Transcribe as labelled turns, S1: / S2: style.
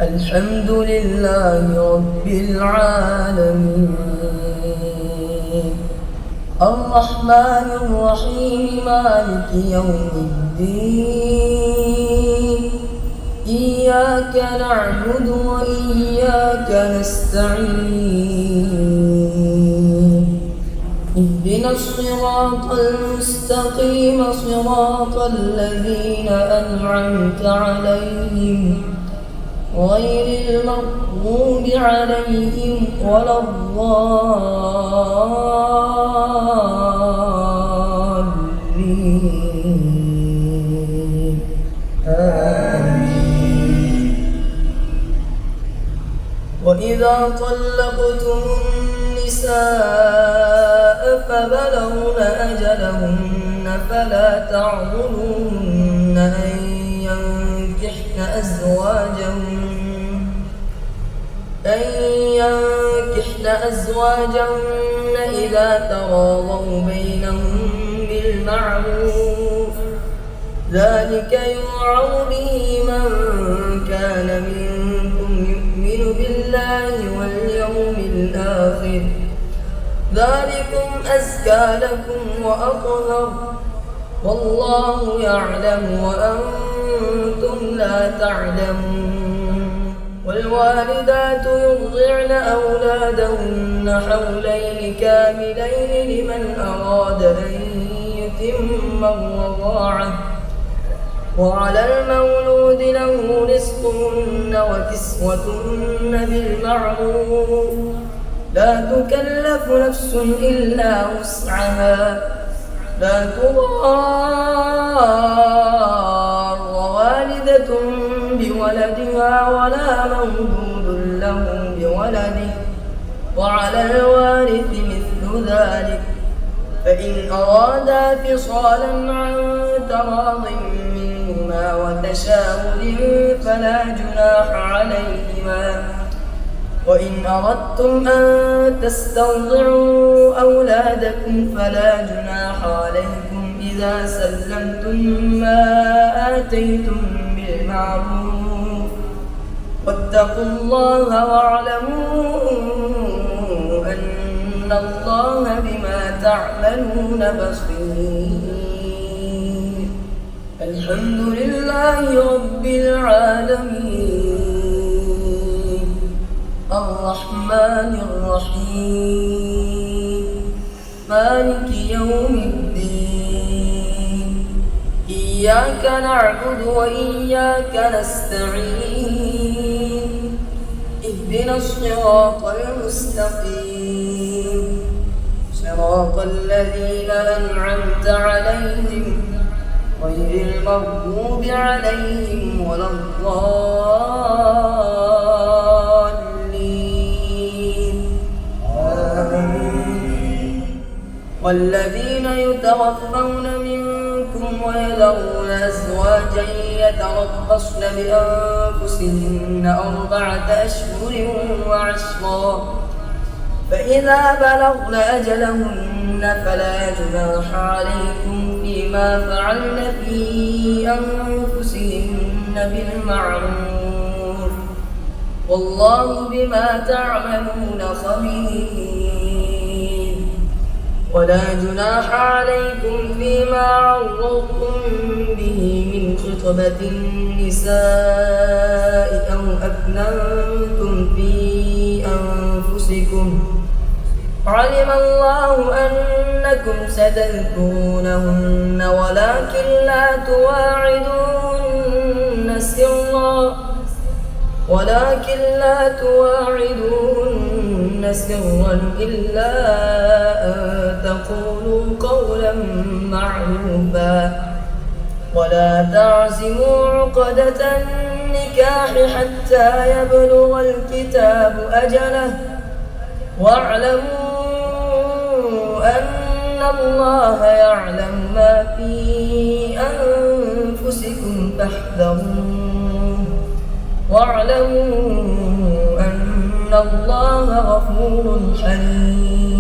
S1: الحمد لله رب العالمين الرحمن الرحيم مالك يوم الدين إياك نعبد وإياك نستعين اهدنا الصراط المستقيم صراط الذين أنعمت عليهم غير المغضوب عليهم ولا الضالين آمين. وإذا طلقتم النساء فبلغن أجلهن فلا تعضلوهن أن ينكحن أزواجهن إذا تراضوا بينهم بالمعروف ذلك يوعظ به من كان منكم يؤمن بالله واليوم الآخر ذلكم أزكى لكم وأطهر والله يعلم وأنتم لا تعلمون. والوالدات يرضعن أولادهن حولين كاملين لمن أراد أن يتم الرضاعة وعلى المولود له رزقهن وكسوتهن بالمعروف لا تكلف نفس إلا وسعها لا تضار والدة بولدها ولا مولود له بولده وعلى الوارث مثل ذلك فإن أرادا فصالا عن تراض منهما وتشاور فلا جناح عليهما. وإن أردتم أن تسترضعوا أولادكم فلا جناح عليكم إذا سلمتم ما آتيتم بالمعروف واتقوا الله واعلموا أن الله بما تعملون بصير. الحمد لله رب العالمين الرحمن الرحيم مالك يوم الدين إياك نعبد وإياك نستعين اهدنا الصراط المستقيم صراط الذين أنعمت عليهم غير المغضوب عليهم ولا الضالين آمين. والذين يتوفون منكم ويذرون أزواجا يتربصن بأنفسهن 4 أشهر وعشرا فإذا بلغن أجلهن فلا جناح عليكم فيما فعلن في أنفسهن بالمعروف والله بما تعملون خبير. ولا جناح عليكم فيما عرضتم به من خطبة النساء أو أكننتم في أنفسكم علم الله أنكم ستذكرونهن ولكن لا تواعدوهن سرا إلا أن تقولوا قولا معروفا ولا تعزموا عقدة النكاح حتى يبلغ الكتاب أجله واعلموا أن الله يعلم ما في أنفسكم فاحذروه واعلموا أن الله غفور حليم.